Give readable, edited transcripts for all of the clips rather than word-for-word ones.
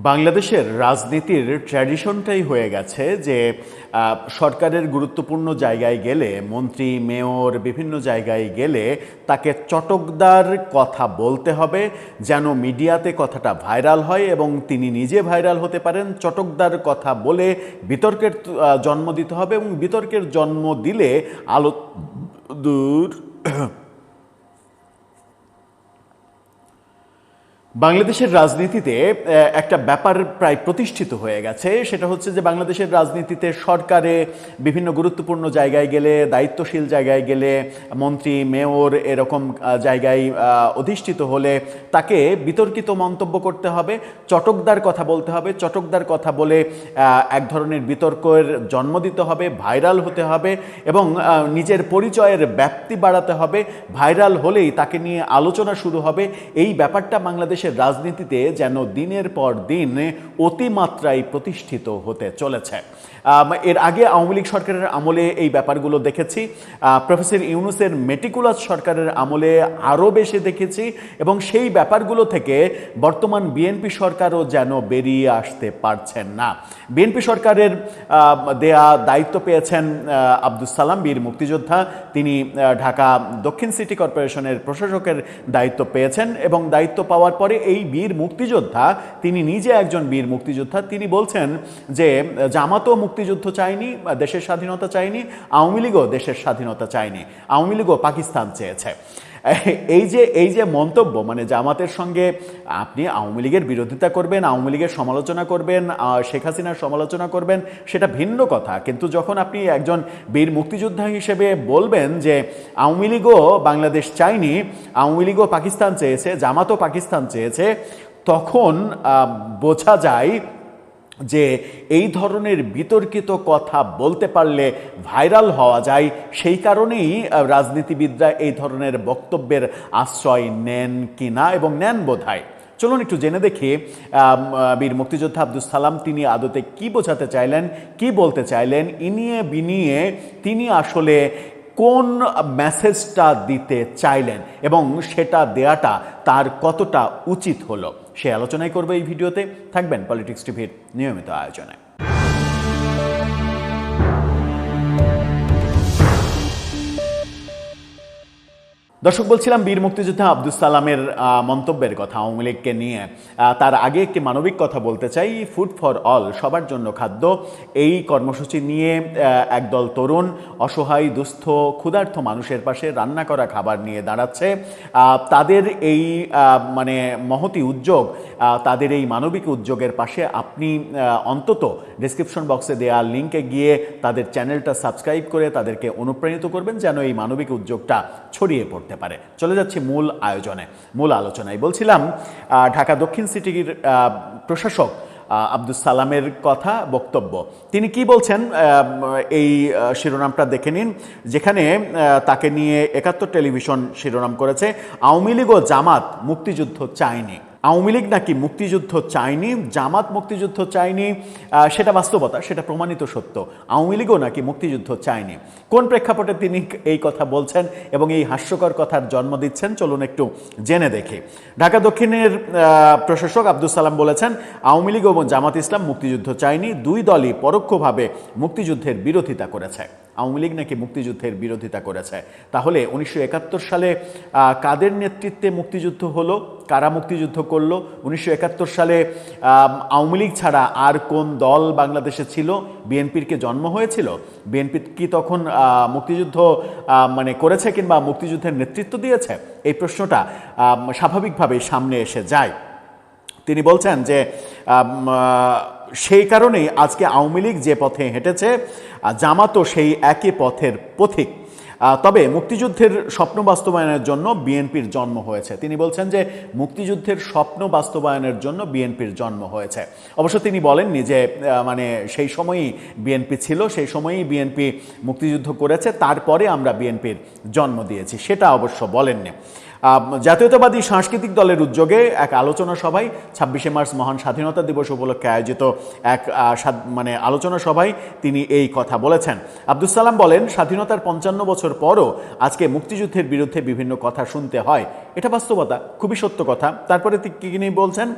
বাংলাদেশের রাজনীতির ট্র্যাডিশনটাই হয়ে গেছে যে সরকারের গুরুত্বপূর্ণ জায়গায় গেলে মন্ত্রী মেয়র বিভিন্ন জায়গায় গেলে তাকে চটকদার কথা বলতে হবে যেন মিডিয়াতে কথাটা ভাইরাল হয় এবং তিনি নিজে ভাইরাল হতে পারেন। চটকদার কথা বলে বিতর্কের জন্ম দিতে হবে এবং বিতর্কের জন্ম দিলে আলো দূর বাংলাদেশের রাজনীতিতে একটা ব্যাপার প্রায় প্রতিষ্ঠিত হয়ে গেছে, সেটা হচ্ছে যে বাংলাদেশের রাজনীতিতে সরকারে বিভিন্ন গুরুত্বপূর্ণ জায়গায় গেলে, দায়িত্বশীল জায়গায় গেলে, মন্ত্রী মেয়র এরকম জায়গায় অধিষ্ঠিত হলে তাকে বিতর্কিত মন্তব্য করতে হবে, চটকদার কথা বলতে হবে, চটকদার কথা বলে এক ধরনের বিতর্কের জন্ম দিতে হবে, ভাইরাল হতে হবে এবং নিজের পরিচয়ের ব্যাপ্তি বাড়াতে হবে। ভাইরাল হলেই তাকে নিয়ে আলোচনা শুরু হবে। এই ব্যাপারটা বাংলাদেশের রাজনীতিতে যেন দিনের পর দিন অতিমাত্রায় প্রতিষ্ঠিত হতে চলেছে। এর আগে আওয়ামী লীগ সরকারের আমলে এই ব্যাপারগুলো দেখেছি, প্রফেসর ইউনূসের মেটিকুলাস সরকারের আমলে আরও বেশি দেখেছি এবং সেই ব্যাপারগুলো থেকে বর্তমান বিএনপি সরকারও যেন বেরিয়ে আসতে পারছেন না। বিএনপি সরকারের দেয়া দায়িত্ব পেয়েছেন আব্দুস সালাম, বীর মুক্তিযোদ্ধা। তিনি ঢাকা দক্ষিণ সিটি কর্পোরেশনের প্রশাসকের দায়িত্ব পেয়েছেন এবং দায়িত্ব পাওয়ার পরে এই বীর মুক্তিযোদ্ধা, তিনি নিজে একজন বীর মুক্তিযোদ্ধা, তিনি বলছেন যে জামাতও মুক্তিযুদ্ধ চায়নি, দেশের স্বাধীনতা চায়নি, আওয়ামী লীগও দেশের স্বাধীনতা চায়নি, আওয়ামী লীগও পাকিস্তান চেয়েছে। এই যে মন্তব্য, মানে জামাতের সঙ্গে আপনি আওয়ামী লীগের বিরোধিতা করবেন, আওয়ামী লীগের সমালোচনা করবেন, শেখ হাসিনার সমালোচনা করবেন, সেটা ভিন্ন কথা। কিন্তু যখন আপনি একজন বীর মুক্তিযোদ্ধা হিসেবে বলবেন যে আওয়ামী লীগও বাংলাদেশ চায়নি, আওয়ামী লীগও পাকিস্তান চেয়েছে, জামাতও পাকিস্তান চেয়েছে, তখন বোঝা যায় যে এই ধরনের বিতর্কিত কথা বলতে পারলে ভাইরাল হওয়া যায়। সেই কারণেই রাজনীতিবিদরা এই ধরনের বক্তব্যের আশ্রয় নেন কিনা এবং নেন বোধহয়। চলুন একটু জেনে দেখি বীর মুক্তিযোদ্ধা আব্দুস সালাম তিনি আদতে কি বোঝাতে চাইলেন, কি বলতে চাইলেন, ইনিয়ে বিনিয়ে তিনি আসলে কোন মেসেজটা দিতে চাইলেন এবং সেটা দেয়াটা তার কতটা উচিত হলো, সে আলোচনাই করবে এই ভিডিওতে। থাকবেন পলিটিক্স টিভির নিয়মিত আয়োজনে। দর্শক, বলছিলাম বীর মুক্তিযোদ্ধা আব্দুস সালামের মন্তব্যের কথা আওয়ামী লীগকে নিয়ে। তার আগে একটি মানবিক কথা বলতে চাই। ফুড ফর অল, সবার জন্য খাদ্য, এই কর্মসূচি নিয়ে একদল তরুণ অসহায় দুস্থ ক্ষুধার্ত মানুষের পাশে রান্না করা খাবার নিয়ে দাঁড়াচ্ছে। তাদের এই মানে মহতি উদ্যোগ, তাদের এই মানবিক উদ্যোগের পাশে আপনি অন্তত ডেসক্রিপশন বক্সে দেওয়া লিঙ্কে গিয়ে তাদের চ্যানেলটা সাবস্ক্রাইব করে তাদেরকে অনুপ্রাণিত করবেন যেন এই মানবিক উদ্যোগটা ছড়িয়ে পড়তে পারে। চলে যাচ্ছি মূল আয়োজনে, মূল আলোচনায়। বলছিলাম ঢাকা দক্ষিণ সিটির প্রশাসক আব্দুস সালামের কথা, বক্তব্য। তিনি কি বলছেন এই শিরোনামটা দেখে নিন, যেখানে তাকে নিয়ে ৭১ টেলিভিশন শিরোনাম করেছে, আওয়ামী লীগ ও জামাত মুক্তিযুদ্ধ চায়নি। আওয়ামী লীগ নাকি মুক্তিযুদ্ধ চায়নি, জামাত মুক্তিযুদ্ধ চায়নি, সেটা বাস্তবতা, সেটা প্রমাণিত সত্য। আওয়ামী লীগও নাকি মুক্তিযুদ্ধ চায়নি। কোন প্রেক্ষাপটে তিনি এই কথা বলছেন এবং এই হাস্যকর কথার জন্ম দিচ্ছেন, চলুন একটু জেনে দেখি। ঢাকা দক্ষিণের প্রশাসক আব্দুস সালাম বলেছেন, আওয়ামী লীগ এবং জামাত ইসলাম মুক্তিযুদ্ধ চায়নি, দুই দলই পরোক্ষভাবে মুক্তিযুদ্ধের বিরোধিতা করেছে। আওয়ামী লীগ নাকি মুক্তিযুদ্ধের বিরোধিতা করেছে। তাহলে ১৯৭১ সালে কাদের নেতৃত্বে মুক্তিযুদ্ধ হলো, কারা মুক্তিযুদ্ধ করলো? ১৯৭১ সালে আওয়ামী লীগ ছাড়া আর কোন দল বাংলাদেশে ছিল? বিএনপির কি জন্ম হয়েছিল? বিএনপি কি তখন মুক্তিযুদ্ধ মানে করেছে কিংবা মুক্তিযুদ্ধের নেতৃত্ব দিয়েছে? এই প্রশ্নটা স্বাভাবিকভাবেই সামনে এসে যায়। তিনি বলছেন যে সেই কারণেই আজকে আওয়ামী লীগ যে পথে হেঁটেছে, জামাতও সেই একই পথের পথিক। তবে মুক্তিযুদ্ধের স্বপ্ন বাস্তবায়নের জন্য বিএনপির জন্ম হয়েছে। তিনি বলছেন যে মুক্তিযুদ্ধের স্বপ্ন বাস্তবায়নের জন্য বিএনপির জন্ম হয়েছে। অবশ্য তিনি বলেননি যে মানে সেই সময়ই বিএনপি ছিল, সেই সময়ই বিএনপি মুক্তিযুদ্ধ করেছে, তারপরে আমরা বিএনপির জন্ম দিয়েছি, সেটা অবশ্য বলেননি। জাতীয়তাবাদী সাংস্কৃতিক দলের উদ্যোগে এক আলোচনা সভায় 26শে মার্চ মহান স্বাধীনতা দিবস উপলক্ষে আয়োজিত এক আলোচনা সভায় তিনি এই কথা বলেছেন। আব্দুস সালাম বলেন, স্বাধীনতার 55 বছর পরও আজকে মুক্তিযুদ্ধের বিরুদ্ধে বিভিন্ন কথা শুনতে হয়। এটা বাস্তবতা, খুবই সত্য কথা। তারপরে তিনি বলছেন,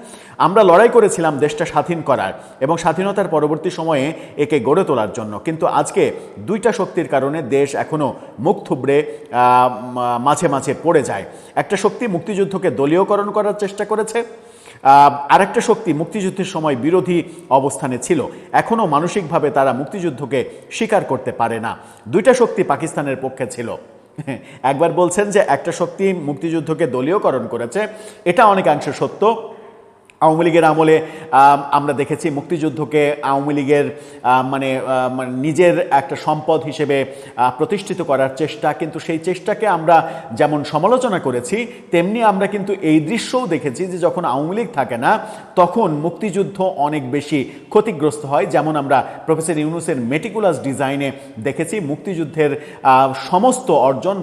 আমরা লড়াই করেছিলাম দেশটা স্বাধীন করার এবং স্বাধীনতার পরবর্তী সময়ে একে গড়ে তোলার জন্য, কিন্তু আজকে দুইটা শক্তির কারণে দেশ এখনো মুখ থুবড়ে মাঝে মাঝে পড়ে যায়। একটা শক্তি মুক্তিযুদ্ধকে দলীয়করণ করার চেষ্টা করেছে, আরেকটা শক্তি মুক্তিযুদ্ধের সময় বিরোধী অবস্থানে ছিল। এখনও মানসিকভাবে তারা মুক্তিযুদ্ধকে স্বীকার করতে পারে না। দুইটা শক্তি পাকিস্তানের পক্ষে ছিল। একবার বলছেন যে একটা শক্তি মুক্তিযুদ্ধকে দলীয়করণ করেছে, এটা অনেকাংশে সত্য। আওয়ামী লীগের আমলে আমরা দেখেছি মুক্তিযুদ্ধকে আওয়ামী লীগের নিজের একটা সম্পদ হিসেবে প্রতিষ্ঠিত করার চেষ্টা, কিন্তু সেই চেষ্টাকে আমরা যেমন সমালোচনা করেছি, তেমনি আমরা কিন্তু এই দৃশ্যও দেখেছি যে যখন আওয়ামী লীগ থাকে না তখন মুক্তিযুদ্ধ অনেক বেশি ক্ষতিগ্রস্ত হয়। যেমন আমরা প্রফেসর ইউনূসের মেটিকুলাস ডিজাইনে দেখেছি মুক্তিযুদ্ধের সমস্ত অর্জন,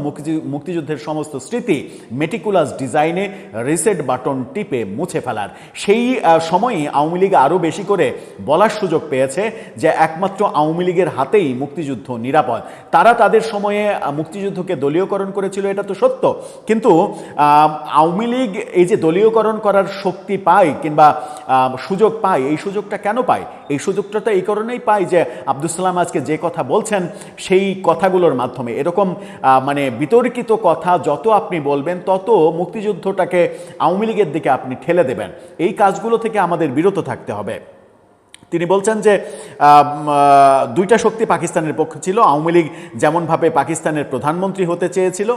মুক্তিযুদ্ধের সমস্ত স্মৃতি মেটিকুলাস ডিজাইনে রিসেট বাটন টিপে মুছে ফেলার। সেই সময়ই আওয়ামী লীগ আরও বেশি করে বলার সুযোগ পেয়েছে যে একমাত্র আওয়ামী লীগের হাতেই মুক্তিযুদ্ধ নিরাপদ। তারা তাদের সময়ে মুক্তিযুদ্ধকে দলীয়করণ করেছিল, এটা তো সত্য, কিন্তু আওয়ামী লীগ এই যে দলীয়করণ করার শক্তি পায় কিংবা সুযোগ পায়, এই সুযোগটা কেন পায়? এই সুযোগটা তো এই কারণেই পায় যে আব্দুস সালাম আজকে যে কথা বলছেন সেই কথাগুলোর মাধ্যমে এরকম বিতর্কিত কথা যত আপনি বলবেন তত মুক্তিযুদ্ধটাকে আওয়ামী লীগের দিকে আপনি ঠেলে দেবেন। এই কাজগুলো থেকে আমাদের বিরত থাকতে হবে। তিনি বলছেন যে দুইটা শক্তি পাকিস্তানের পক্ষে ছিল। আওয়ামী লীগ যেমনভাবে পাকিস্তানের প্রধানমন্ত্রী হতে চেয়েছিল,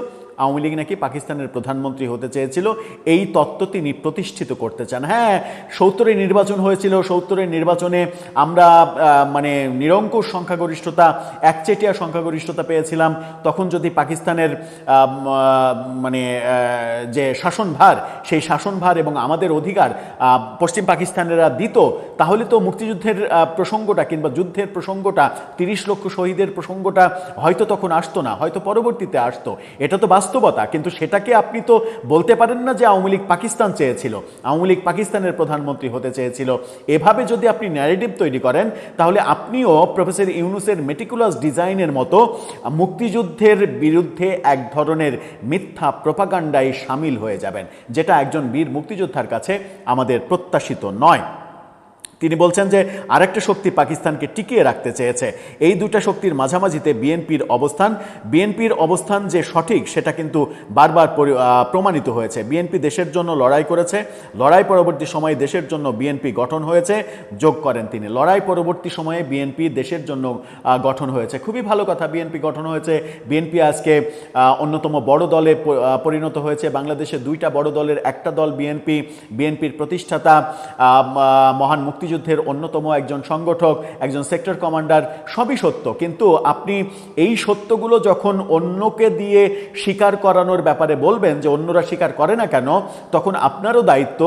আওয়ামী লীগ নাকি পাকিস্তানের প্রধানমন্ত্রী হতে চেয়েছিল, এই তত্ত্ব তিনি প্রতিষ্ঠিত করতে চান। হ্যাঁ, ৭০-এ নির্বাচন হয়েছিল, ৭০-এর নির্বাচনে আমরা নিরঙ্কুশ সংখ্যাগরিষ্ঠতা, একচেটিয়া সংখ্যাগরিষ্ঠতা পেয়েছিলাম। তখন যদি পাকিস্তানের যে শাসনভার, সেই শাসনভার এবং আমাদের অধিকার পশ্চিম পাকিস্তানেরা দিত, তাহলে তো মুক্তিযুদ্ধের প্রসঙ্গটা কিংবা যুদ্ধের প্রসঙ্গটা, ৩০ লক্ষ শহীদের প্রসঙ্গটা হয়তো তখন আসতো না, হয়তো পরবর্তীতে আসতো। এটা তো বাস্তবতা, কিন্তু সেটাকে আপনি তো বলতে পারেন না যে আওয়ামী লীগ পাকিস্তান চেয়েছিল, আওয়ামী লীগ পাকিস্তানের প্রধানমন্ত্রী হতে চেয়েছিল। এভাবে যদি আপনি ন্যারেটিভ তৈরি করেন তাহলে আপনিও প্রফেসর ইউনূসের মেটিকুলাস ডিজাইনের মতো মুক্তিযুদ্ধের বিরুদ্ধে এক ধরনের মিথ্যা প্রোপাগান্ডায় সামিল হয়ে যাবেন, যেটা একজন বীর মুক্তিযোদ্ধার কাছে আমাদের প্রত্যাশিত নয়। তিনি বলছেন যে আরেকটা শক্তি পাকিস্তানকে টিকিয়ে রাখতে চেয়েছে। এই দুটা শক্তির মাঝামাঝিতে বিএনপির অবস্থান যে সঠিক সেটা কিন্তু বারবার প্রমাণিত হয়েছে। বিএনপি দেশের জন্য লড়াই করেছে, লড়াই পরবর্তী সময়ে দেশের জন্য বিএনপি গঠন হয়েছে, যোগ করেন তিনি। লড়াই পরবর্তী সময়ে বিএনপি দেশের জন্য গঠন হয়েছে, খুবই ভালো কথা। বিএনপি গঠন হয়েছে, বিএনপি আজকে অন্যতম বড় দলে পরিণত হয়েছে। বাংলাদেশে দুইটা বড় দলের একটা দল বিএনপির প্রতিষ্ঠাতা, মহান মুক্তিযুদ্ধের অন্যতম একজন সংগঠক, একজন সেক্টর কমান্ডার, সবই সত্য। কিন্তু আপনি এই সত্যগুলো যখন অন্যকে দিয়ে স্বীকার করানোর ব্যাপারে বলবেন যে অন্যরা স্বীকার করে না কেন, তখন আপনারও দায়িত্ব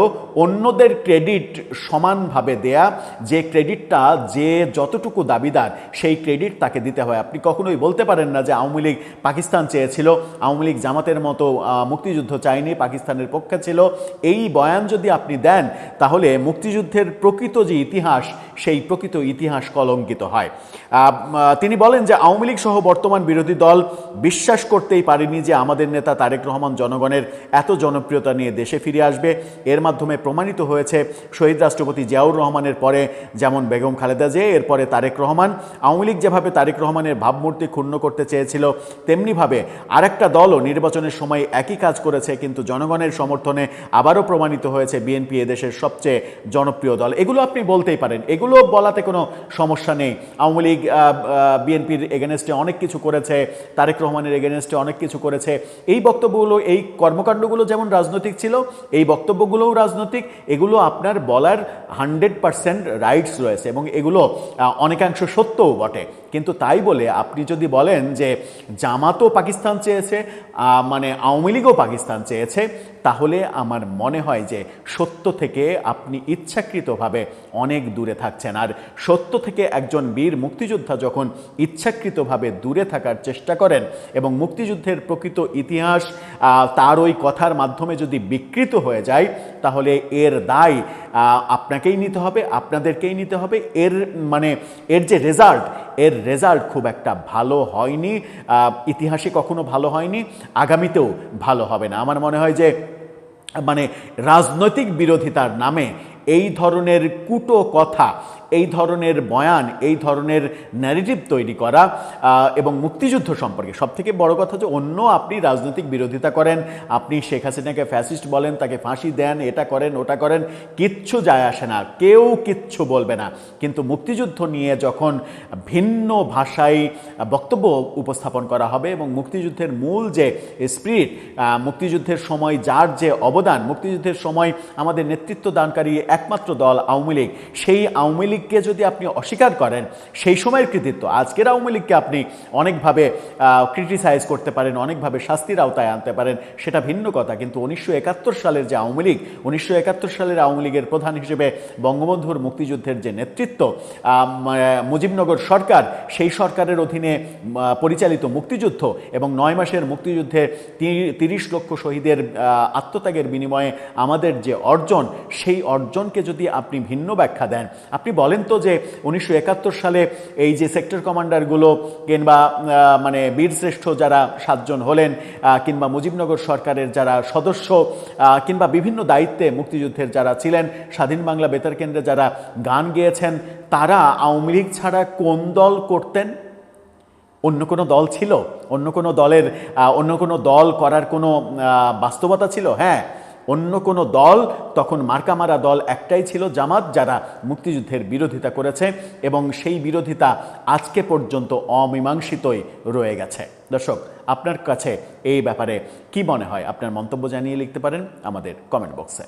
অন্যদের ক্রেডিট সমানভাবে দেয়া, যে ক্রেডিটটা যে যতটুকু দাবিদার সেই ক্রেডিট তাকে দিতে হয়। আপনি কখনোই বলতে পারেন না যে আওয়ামী লীগ পাকিস্তান চেয়েছিল, আওয়ামী লীগ জামাতের মতো মুক্তিযুদ্ধ চায়নি, পাকিস্তানের পক্ষে ছিল। এই বয়ান যদি আপনি দেন তাহলে মুক্তিযুদ্ধের প্রকৃত যে ইতিহাস, সেই প্রকৃত ইতিহাস কলঙ্কিত হয়। তিনি বলেন যে আওয়ামী লীগ সহ বর্তমান বিরোধী দল বিশ্বাস করতেই পারেনি যে আমাদের নেতা তারেক রহমান জনগণের এত জনপ্রিয়তা নিয়ে দেশে ফিরে আসবে। এর মাধ্যমে প্রমাণিত হয়েছে শহীদ রাষ্ট্রপতি জিয়াউর রহমানের পরে যেমন বেগম খালেদা জিয়া, এরপরে তারেক রহমান। আওয়ামী লীগ যেভাবে তারেক রহমানের ভাবমূর্তি ক্ষুণ্ণ করতে চেয়েছিল, তেমনিভাবে আরেকটা দলও নির্বাচনের সময় একই কাজ করেছে, কিন্তু জনগণের সমর্থনে আবারও প্রমাণিত হয়েছে বিএনপি এদেশের সবচেয়ে জনপ্রিয় দল। এগুলো আপনি বলতেই পারেন, এগুলো বলাতে কোনো সমস্যা নেই। আওয়ামী লীগ বিএনপির এগেনস্টে অনেক কিছু করেছে, তারেক রহমানের এগেনস্টে অনেক কিছু করেছে। এই বক্তব্যগুলো, এই কর্মকাণ্ডগুলো যেমন রাজনৈতিক ছিল, এই বক্তব্যগুলোও রাজনৈতিক। এগুলো আপনার বলার 100% রাইটস রয়েছে এবং এগুলো অনেকাংশ সত্যও বটে। কিন্তু তাই বলে আপনি যদি বলেন যে জামাতও পাকিস্তান চেয়েছে, মানে আওয়ামী লীগও পাকিস্তান চেয়েছে, তাহলে আমার মনে হয় যে সত্য থেকে আপনি ইচ্ছাকৃতভাবে অনেক দূরে থাকছেন। আর সত্য থেকে একজন বীর মুক্তিযোদ্ধা যখন ইচ্ছাকৃতভাবে দূরে থাকার চেষ্টা করেন এবং মুক্তিযুদ্ধের প্রকৃত ইতিহাস তার ওই কথার মাধ্যমে যদি বিকৃত হয়ে যায়, তাহলে এর দায় আপনাকেই নিতে হবে, আপনাদেরকেই নিতে হবে। এর যে রেজাল্ট খুব একটা ভালো হয়নি, ইতিহাসে কখনো ভালো হয়নি, আগামীতেও ভালো হবে না। আমার মনে হয় যে রাজনৈতিক বিরোধিতার নামে এই ধরনের কুটো কথা, এই ধরনের বয়ান, এই ধরনের ন্যারেটিভ তৈরি করা এবং মুক্তিযুদ্ধ সম্পর্কে সবথেকে বড় কথা যে অন্য আপনি রাজনৈতিক বিরোধিতা করেন, আপনি শেখ হাসিনাকে ফ্যাসিস্ট বলেন, তাকে ফাঁসি দেন, এটা করেন ওটা করেন, কিচ্ছু যায় আসে না, কেউ কিচ্ছু বলবে না। কিন্তু মুক্তিযুদ্ধ নিয়ে যখন ভিন্ন ভাষায় বক্তব্য উপস্থাপন করা হবে এবং মুক্তিযুদ্ধের মূল যে স্পিরিট, মুক্তিযুদ্ধের সময় যার যে অবদান, মুক্তিযুদ্ধের সময় আমাদের নেতৃত্ব দানকারী একমাত্র দল আওয়ামী লীগ, সেই আওয়ামী লীগকে যদি আপনি অস্বীকার করেন, সেই সময়ের কৃতিত্ব, আজকের আওয়ামী লীগকে আপনি অনেকভাবে ক্রিটিসাইজ করতে পারেন, অনেকভাবে শাস্তির আওতায় আনতে পারেন, সেটা ভিন্ন কথা। কিন্তু 1971 সালের যে আওয়ামী লীগ, 1971 সালের আওয়ামী লীগের প্রধান হিসেবে বঙ্গবন্ধুর মুক্তিযুদ্ধের যে নেতৃত্ব, মুজিবনগর সরকার, সেই সরকারের অধীনে পরিচালিত মুক্তিযুদ্ধ এবং 9 মাসের মুক্তিযুদ্ধে 30 লক্ষ শহীদের আত্মত্যাগের বিনিময়ে আমাদের যে অর্জন, সেই অর্জনকে যদি আপনি ভিন্ন ব্যাখ্যা দেন, আপনি বলেন তো যে 1971 সালে এই যে সেক্টর কমান্ডারগুলো কিংবা বীরশ্রেষ্ঠ যারা 7 জন হলেন, কিংবা মুজিবনগর সরকারের যারা সদস্য কিংবা বিভিন্ন দায়িত্বে মুক্তিযুদ্ধের যারা ছিলেন, স্বাধীন বাংলা বেতার কেন্দ্রে যারা গান গেয়েছেন, তারা আওয়ামী লীগ ছাড়া কোন দল করতেন? অন্য কোনো দল ছিল? অন্য কোনো দল করার কোনো বাস্তবতা ছিল? হ্যাঁ, অন্য কোনো দল, তখন মার্কামারা দল একটাই ছিল, জামাত, যারা মুক্তিযুদ্ধের বিরোধিতা করেছে এবং সেই বিরোধিতা আজকে পর্যন্ত অমীমাংসিতই রয়ে গেছে। দর্শক, আপনার কাছে এই ব্যাপারে কি মনে হয়? আপনার মন্তব্য জানিয়ে লিখতে পারেন আমাদের কমেন্ট বক্সে।